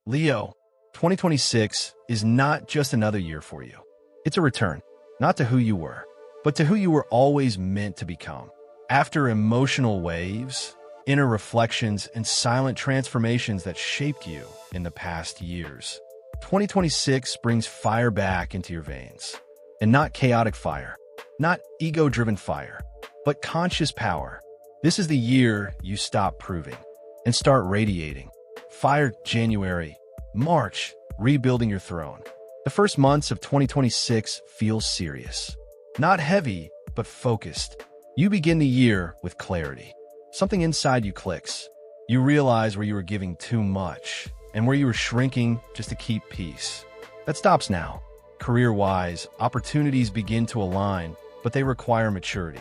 Leo, 2026 is not just another year for you. It's a return, not to who you were, but to who you were always meant to become. After emotional waves, inner reflections, and silent transformations that shaped you in the past years, 2026 brings fire back into your veins. And not chaotic fire, not ego-driven fire, but conscious power. This is the year you stop proving and start radiating. Fire January, March, rebuilding your throne. The first months of 2026 feel serious. Not heavy, but focused. You begin the year with clarity. Something inside you clicks. You realize where you were giving too much and where you were shrinking just to keep peace. That stops now. Career-wise, opportunities begin to align, but they require maturity.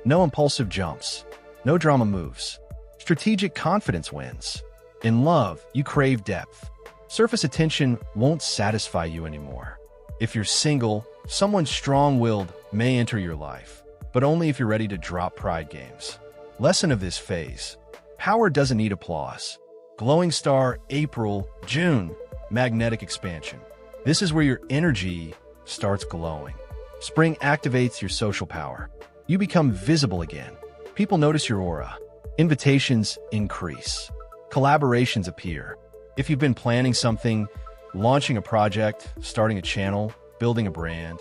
No impulsive jumps. No drama moves. Strategic confidence wins. In love, you crave depth. Surface attention won't satisfy you anymore. If you're single, someone strong-willed may enter your life, but only if you're ready to drop pride games. Lesson of this phase: power doesn't need applause. Glowing star, April, June, magnetic expansion. This is where your energy starts glowing. Spring activates your social power. You become visible again. People notice your aura. Invitations increase. Collaborations appear. If you've been planning something, launching a project, starting a channel, building a brand,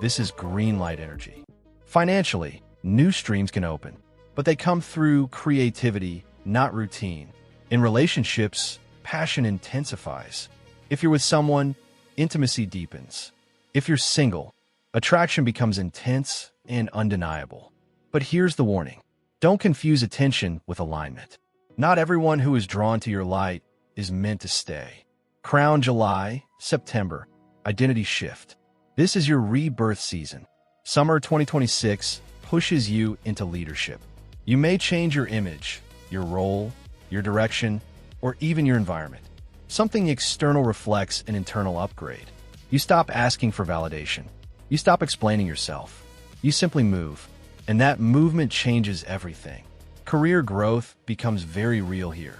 this is green light energy. Financially, new streams can open, but they come through creativity, not routine. In relationships, passion intensifies. If you're with someone, intimacy deepens. If you're single, attraction becomes intense and undeniable. But here's the warning. Don't confuse attention with alignment. Not everyone who is drawn to your light is meant to stay. Crown July, September, identity shift. This is your rebirth season. Summer 2026 pushes you into leadership. You may change your image, your role, your direction, or even your environment. Something external reflects an internal upgrade. You stop asking for validation. You stop explaining yourself. You simply move, and that movement changes everything. Career growth becomes very real here.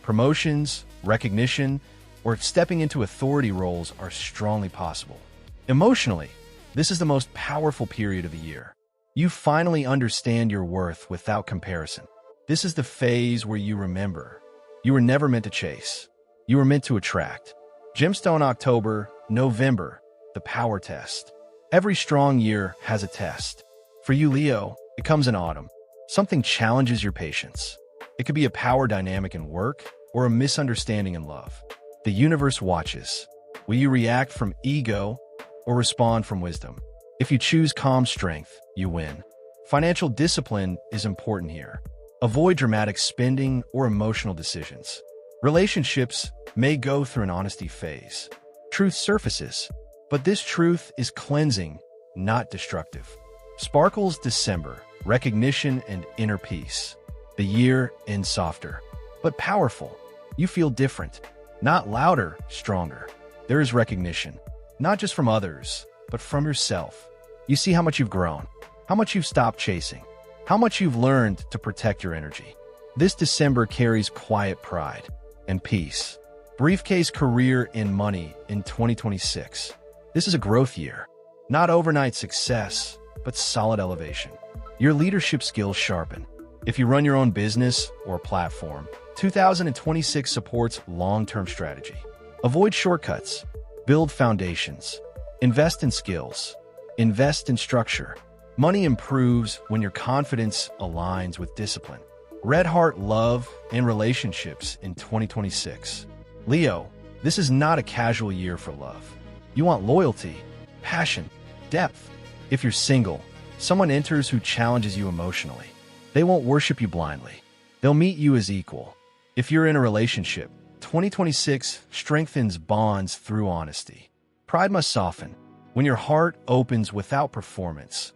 Promotions, recognition, or stepping into authority roles are strongly possible. Emotionally, this is the most powerful period of the year. You finally understand your worth without comparison. This is the phase where you remember. You were never meant to chase. You were meant to attract. Gemstone October, November, the power test. Every strong year has a test. For you, Leo, it comes in autumn. Something challenges your patience. It could be a power dynamic in work or a misunderstanding in love. The universe watches. Will you react from ego or respond from wisdom? If you choose calm strength, you win. Financial discipline is important here. Avoid dramatic spending or emotional decisions. Relationships may go through an honesty phase. Truth surfaces, but this truth is cleansing, not destructive. Sparkles December, recognition and inner peace. The year ends softer, but powerful. You feel different, not louder, stronger. There is recognition, not just from others, but from yourself. You see how much you've grown, how much you've stopped chasing, how much you've learned to protect your energy. This December carries quiet pride and peace. Briefcase career and money in 2026. This is a growth year, not overnight success, but solid elevation. Your leadership skills sharpen. If you run your own business or platform, 2026 supports long-term strategy. Avoid shortcuts. Build foundations. Invest in skills. Invest in structure. Money improves when your confidence aligns with discipline. Red Heart love and relationships in 2026. Leo, this is not a casual year for love. You want loyalty, passion, depth. If you're single, someone enters who challenges you emotionally. They won't worship you blindly. They'll meet you as equal. If you're in a relationship, 2026 strengthens bonds through honesty. Pride must soften. When your heart opens without performance,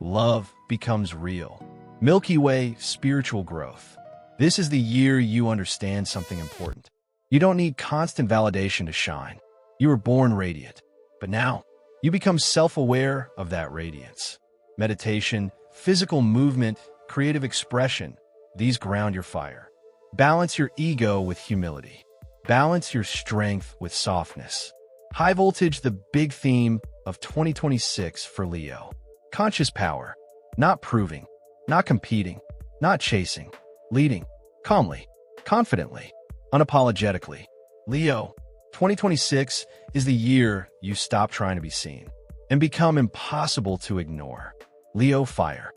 love becomes real. Milky Way spiritual growth. This is the year you understand something important. You don't need constant validation to shine. You were born radiant, but now you become self-aware of that radiance. Meditation, physical movement, creative expression, these ground your fire. Balance your ego with humility. Balance your strength with softness. High voltage, the big theme of 2026 for Leo. Conscious power. Not proving, not competing, not chasing. Leading. Calmly, confidently, unapologetically. Leo, 2026 is the year you stop trying to be seen and become impossible to ignore. Leo fire.